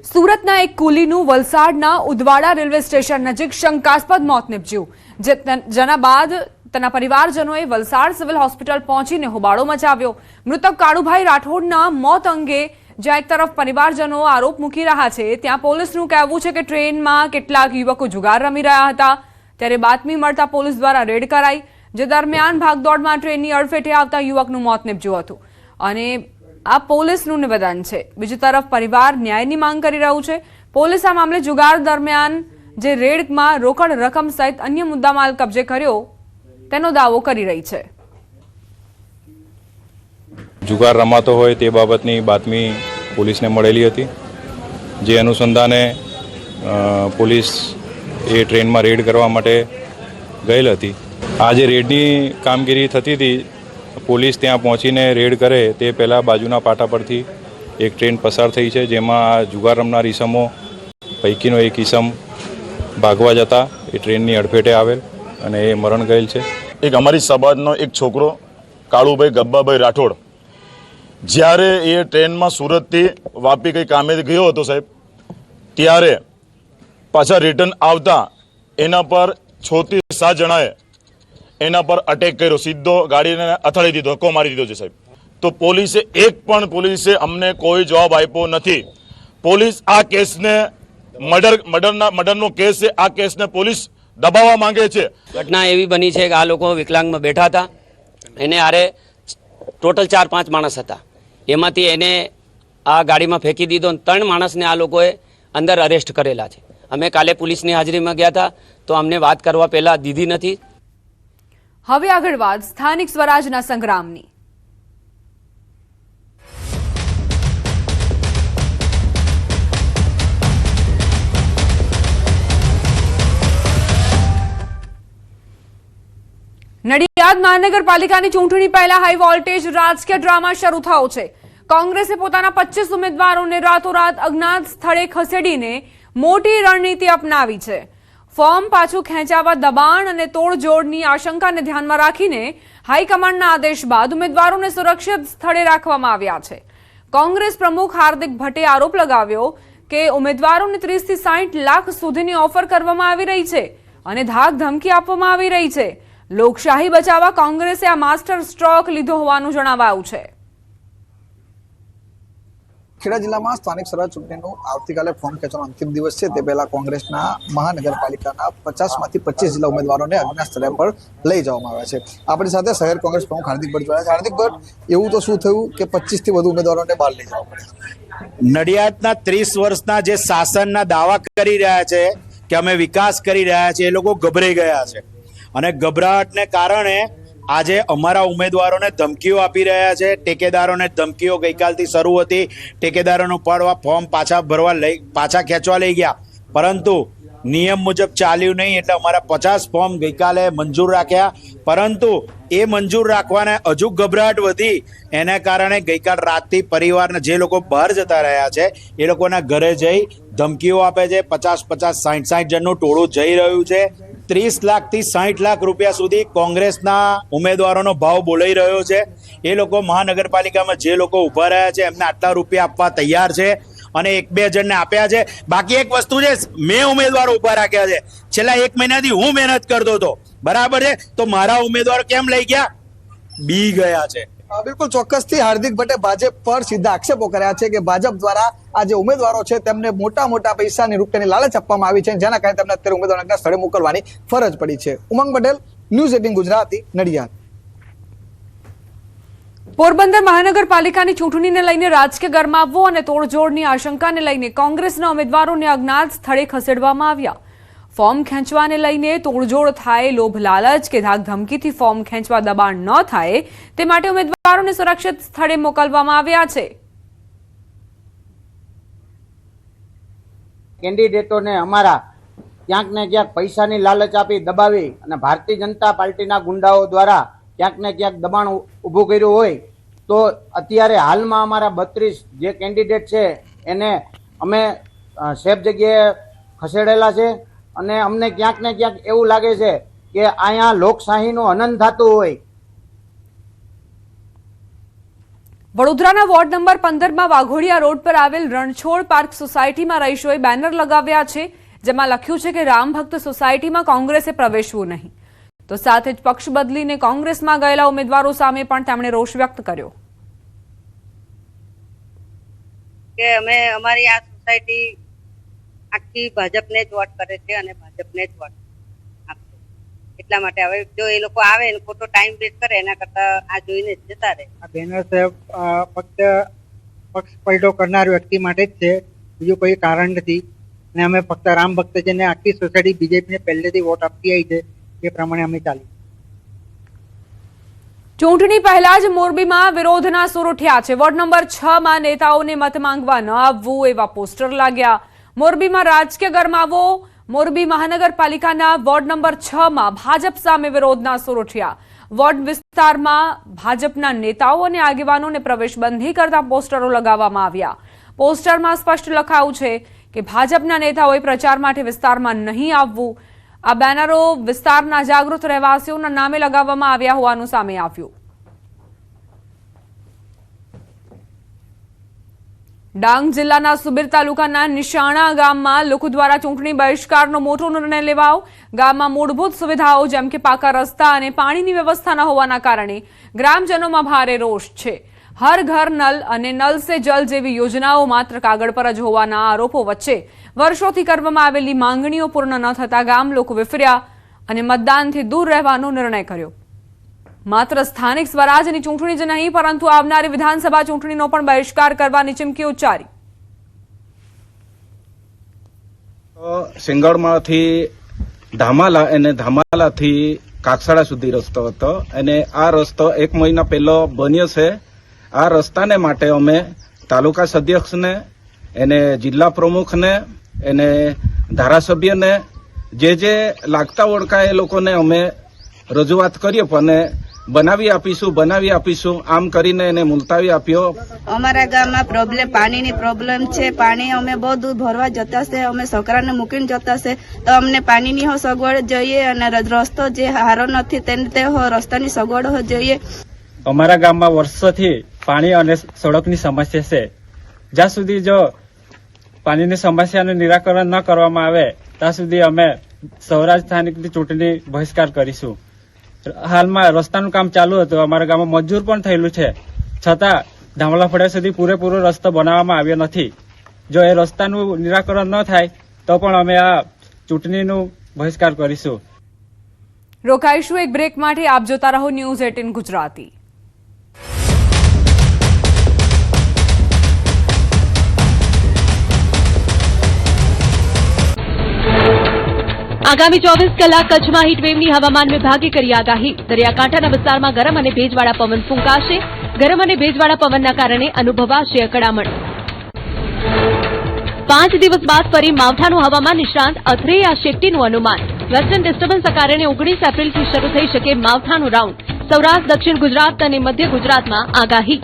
સુરતના એક કુલીનું વલસાડના ઉદવાડા રેલવે સ્ટેશન નજીક શંકાસ્પદ મોત નીપજ્યું, જેના બાદ તેના પરિવારજનોએ વલસાડ સિવિલ હોસ્પિટલ પહોંચીને હોબાળો મચાવ્યો। મૃતક કાળુભાઈ રાઠોડના મોત અંગે જ્યાં એક તરફ પરિવારજનો આરોપ મૂકી રહ્યા છે, ત્યાં પોલીસનું કહેવું છે કે ટ્રેનમાં કેટલાક યુવકો જુગાર રમી રહ્યા હતા, ત્યારે બાતમી મળતા પોલીસ દ્વારા રેડ કરાઈ, જે દરમિયાન ભાગદોડમાં ટ્રેનની અડફેટે આવતા યુવકનું મોત નીપજ્યું હતું અને આ પોલીસનું નિવેદન છે। બીજી તરફ પરિવાર ન્યાયની માંગ કરી રહ્યું છે। પોલીસ આ મામલે જુગાર દરમિયાન જે રેડમાં રોકડ રકમ સહિત અન્ય મુદ્દામાલ કબજે કર્યો તેનો દાવો કરી રહી છે। જુગાર રમાતો હોય તે બાબતની બાતમી પોલીસને મળેલી હતી, જે અનુસંધાને પોલીસ એ ટ્રેનમાં રેડ કરવા માટે ગયેલ હતી। આ જે રેડની કામગીરી થતી હતી, પોલીસ ત્યાં પહોંચીને રેડ કરે તે પહેલાં બાજુના પાટા પરથી એક ટ્રેન પસાર થઈ છે, જેમાં આ જુગાર રમનાર ઈસમો પૈકીનો એક ઈસમ ભાગવા જતા એ ટ્રેનની અડફેટે આવેલ અને એ મરણ ગયેલ છે। એક અમારી સમાજનો એક છોકરો કાળુભાઈ ગબ્બાભાઈ રાઠોડ જ્યારે એ ટ્રેનમાં સુરતથી વાપી કંઈ કામે ગયો હતો સાહેબ, ત્યારે પાછા રિટર્ન આવતા એના પર 6 થી 7 જણાએ એના પર અટેક કર્યો, સીધો ગાડીને અથડાડી દીધો, ધક્કો મારી દીધો છે સાહેબ। તો પોલીસે અમને કોઈ જવાબ આપ્યો નથી। પોલીસ આ કેસને મર્ડરનો કેસ છે, આ કેસને પોલીસ દબાવવા માંગે છે। ઘટના એવી બની છે કે આ લોકો વિકલાંગમાં બેઠા હતા, એને આરે ટોટલ 4-5 માણસ હતા, એમાંથી એને આ ગાડીમાં ફેંકી દીધો અને 3 માણસને આ લોકોએ અંદર અરેસ્ટ કરેલા છે। અમે કાલે પોલીસની હાજરીમાં ગયા હતા તો અમને વાત કરવા પહેલાં દીધી નથી। હવે આગળ વાત સ્થાનિક સ્વરાજના સંગ્રામની। નડિયાદ મહાનગરપાલિકાની ચૂંટણી પહેલા હાઈ વોલ્ટેજ રાજકીય ડ્રામા શરૂ થયો છે। કોંગ્રેસે પોતાના 25 ઉમેદવારોને રાતોરાત અજ્ઞાત સ્થળે ખસેડીને મોટી રણનીતિ અપનાવી છે। ફોર્મ પાછું ખેંચાવા દબાણ અને તોડજોડની આશંકાને ધ્યાનમાં રાખીને હાઈકમાન્ડના આદેશ બાદ ઉમેદવારોને સુરક્ષિત સ્થળે રાખવામાં આવ્યા છે। કોંગ્રેસ પ્રમુખ હાર્દિક ભટ્ટે આરોપ લગાવ્યો કે ઉમેદવારોને 30 થી 60 લાખ સુધીની ઓફર કરવામાં આવી રહી છે અને ધાક ધમકી આપવામાં આવી રહી છે। લોકશાહી બચાવવા કોંગ્રેસે આ માસ્ટર સ્ટ્રોક લીધો હોવાનું જણાવાયું છે। ખેડા જિલ્લામાં સ્થાનિક સ્વરાજ ચૂંટણીનું આવતીકાલે ફોર્મ ખેંચવાનો અંતિમ દિવસ છે, તે પહેલા કોંગ્રેસના મહાનગરપાલિકાના 50 માંથી 25 જિલ્લા ઉમેદવારોને અજ્ઞાત સ્થળે પર લઈ જવામાં આવ્યા છે। આપણી સાથે શહેર કોંગ્રેસ પ્રમુખ હાર્દિક ભટ્ટ જોડાયા છે। હાર્દિક ભટ્ટ, એવું તો શું થયું કે 25 થી વધુ ઉમેદવારોને બહાર લઈ જવા પડ્યા? નડિયાદના 30 વર્ષના જે શાસનના દાવા કરી રહ્યા છે કે અમે વિકાસ કરી રહ્યા છીએ, એ લોકો ગભરાઈ ગયા છે અને ગભરાટને કારણે આજે અમારા ઉમેદવારોને ધમકીઓ આપી રહ્યા છે। ટેકેદારોને ધમકીઓ ગઈકાલથી શરૂ હતી, ટેકેદારોનું ફોર્મ પાછા ખેંચવા લઈ ગયા, પરંતુ નિયમ મુજબ ચાલ્યું નહીં, એટલે અમારા 50 ફોર્મ ગઈકાલે મંજૂર રાખ્યા, પરંતુ એ મંજૂર રાખવાને હજુ ગભરાટ વધી, એને કારણે ગઈકાલ રાતથી પરિવારના જે લોકો બહાર જતા રહ્યા છે એ લોકોના ઘરે જઈ ધમકીઓ આપે છે। 50-50, 60-60 જણનું ટોળું જઈ રહ્યું છે। 30 લાખથી 60 લાખ રૂપિયા સુધી કોંગ્રેસના ઉમેદવારોનો ભાવ બોલાઈ રહ્યો છે। એ લોકો મહાનગરપાલિકામાં જે લોકો ઊભા રહ્યા છે એમને આટલા રૂપિયા આપવા તૈયાર છે અને 1-2 જણને આપ્યા છે। બાકી એક વસ્તુ છે, મેં ઉમેદવારો ઊભા રાખ્યા છે, છેલ્લા 1 મહિનાથી હું મહેનત કરતો હતો, બરાબર છે, તો મારા ઉમેદવારો કેમ લઈ ગયા? બી ગયા છે। બિલકુલ ચોક્કસથી હાર્દિક ભટ્ટે ભાજપ પર સીધા આક્ષેપો કર્યા છે કે ભાજપ દ્વારા આ જે ઉમેદવારો છે તેમને મોટા પૈસાની રૂપિયાની લાલચ આપવામાં આવી છે, જેના કારણે તેમને અત્યારે ઉમેદવારોના સ્થળે મોકલવાની ફરજ પડી છે। ઉમંગ પટેલ, ન્યૂઝ 18 ગુજરાતી, નડિયાદ। પોરબંદર મહાનગરપાલિકાની ચૂંટણીને લઈને રાજકીય ગરમાવો અને તોડજોડની આશંકાને લઈને કોંગ્રેસના ઉમેદવારોને અજ્ઞાત સ્થળે ખસેડવામાં આવ્યા। ફોર્મ ખેંચવાને લઈને તોડજોડ થાય, લોભ લાલચ કે ધાક ધમકીથી ફોર્મ ખેંચવા દબાણ ન થાય તે માટે ઉમેદવારોને સુરક્ષિત સ્થળે મોકલવામાં આવ્યા છે। કેન્ડિડેટોને અમારા ક્યાંક ને ક્યાંક પૈસાની લાલચ આપી દબાવી અને ભારતીય જનતા પાર્ટીના ગુંડાઓ દ્વારા ક્યાંક ને ક્યાંક દબાણ ઊભું કર્યું હોય, તો અત્યારે હાલમાં અમારા 32 જે કેન્ડિડેટ છે એને અમે સેફ જગ્યાએ ખસેડેલા છે અને અમને ક્યાંક ને ક્યાંક એવું લાગે છે કે અહીંયા લોકશાહીનું હનન થતું હોય। વડોદરાના વોર્ડ નંબર 15માં વાઘોડિયા રોડ પર આવેલ રણછોડ પાર્ક સોસાયટીમાં રહીશોએ બેનર લગાવ્યા છે, જેમાં લખ્યું છે કે રામ ભક્ત સોસાયટીમાં કોંગ્રેસે પ્રવેશવું નહીં. તો સાથે જ પક્ષ બદલીને કોંગ્રેસમાં ગયેલા ઉમેદવારો સામે પણ તેમણે રોષ વ્યક્ત કર્યો. કે અમે અમારી આ સોસાયટી આખી ભાજપને જ વોટ કરે છે અને ભાજપને જ વોટ આપશે. એટલા માટે હવે જો એ લોકો આવે ને ખોટો ટાઈમ વેસ્ટ કરે એના કરતા આ જોઈને જ જતા રહે. આ બેનર ફક્ત પક્ષ પલટો કરનાર વ્યક્તિ માટે જ છે, બીજું કોઈ કારણ નથી. અને અમે ફક્ત રામ ભક્ત છે ને આખી સોસાયટી બીજેપીને પહેલેથી વોટ આપતી આવી છે, એ પ્રમાણે અમે ચાલી. ચૂંટણી પહેલા જ મોરબીમાં વિરોધના સૂર ઉઠ્યા છે. વોર્ડ નંબર 6માં નેતાઓને મત માંગવા ન આવવું એવા પોસ્ટર લાગ્યા. મોરબીમાં રાજકીય ગરમાવો. મોરબી મહાનગરપાલિકાના વોર્ડ નંબર 6માં ભાજપ સામે વિરોધના સૂર ઉઠ્યા. વોર્ડ વિસ્તારમાં ભાજપના નેતાઓ અને આગેવાનોને પ્રવેશબંધી કરતા પોસ્ટરો લગાવવામાં આવ્યા. પોસ્ટરમાં સ્પષ્ટ લખાયું છે કે ભાજપના નેતાઓએ પ્રચાર માટે વિસ્તારમાં નહીં આવવું. આ બેનરો વિસ્તારના જાગૃત રહેવાસીઓના નામે લગાવવામાં આવ્યા હોવાનું સામે આવ્યું. ડાંગ જિલ્લાના સુબીર તાલુકાના નિશાણા ગામમાં લોકો દ્વારા ચૂંટણી બહિષ્કારનો મોટો નિર્ણય લેવાયો. ગામમાં મૂળભૂત સુવિધાઓ જેમ કે પાકા રસ્તા અને પાણીની વ્યવસ્થા ન હોવાના કારણે ગ્રામજનોમાં ભારે રોષ છે. હર ઘર નલ અને નલ સે જલ જેવી યોજનાઓ માત્ર કાગળ પર જ હોવાના આરોપો વચ્ચે વર્ષોથી કરવામાં આવેલી માંગણીઓ પૂર્ણ ન થતા ગામ લોકો વિફર્યા અને મતદાનથી દૂર રહેવાનો નિર્ણય કર્યો. માત્ર સ્થાનિક સ્વરાજની ચૂંટણી જ નહીં પરંતુ આવનારી વિધાનસભા ચૂંટણીનો પણ બહિષ્કાર કરવાની ચીમકી ઉચ્ચારી. સિંગળમાંથી ધામાલા અને ધામાલાથી કાકસાડા સુધી રસ્તો હતો અને આ રસ્તો 1 મહિના પહેલો બન્યો છે. આ રસ્તાને માટે અમે તાલુકા અધ્યક્ષને એને જિલ્લા પ્રમુખને એને ધારાસભ્યને જે લાગતા ઓળખા એ લોકોને અમે રજૂઆત કરીએ પણ બનાવી આપીશું આમ કરીને એને મુલતાવી આપ્યો. અમારા ગામમાં પાણીની પ્રોબ્લેમ છે. પાણી અમે બહુ દૂર ભરવા જતા છે, અમે છોકરાને મૂકીને જતા છે, તો અમને પાણીની સગવડ જોઈએ અને રસ્તો જે સારો નથી તે રસ્તાની સગવડ જોઈએ. અમારા ગામમાં વર્ષોથી પાણી અને સડકની સમસ્યા છે. જ્યાં સુધી જો પાણીની સમસ્યાનું નિરાકરણ ન કરવામાં આવે ત્યાં સુધી અમે સૌરાષ્ટ્ર સ્થાનિકની ચૂંટણી બહિષ્કાર કરીશું. હાલમાં રસ્તાનું કામ ચાલુ હતું, અમારા ગામમાં મંજૂર પણ થયેલું છે, છતાં ધામલા ફળિયા સુધી પૂરેપૂરો રસ્તો બનાવવામાં આવ્યો નથી. જો એ રસ્તાનું નિરાકરણ ન થાય તો પણ અમે આ ચૂંટણીનું બહિષ્કાર કરીશું. રોકાઈશું એક બ્રેક માટે. આપ જોતા રહો ન્યૂઝ 18 ગુજરાતી. આગામી 24 કલાક કચ્છમાં હીટવેવની હવામાન વિભાગે કરી આગાહી. દરિયાકાંઠાના વિસ્તારમાં ગરમ અને ભેજવાળા પવન ફૂંકાશે. ગરમ અને ભેજવાળા પવનના કારણે અનુભવાશે અકળામણ. 5 દિવસ બાદ ફરી માવઠાનું હવામાન નિષ્ણાંત અથરેયા શેટ્ટીનું અનુમાન. વેસ્ટર્ન ડિસ્ટર્બન્સના કારણે 19 એપ્રિલથી શરૂ થઈ શકે માવઠાનું રાઉન્ડ. સૌરાષ્ટ્ર, દક્ષિણ ગુજરાત અને મધ્ય ગુજરાતમાં આગાહી.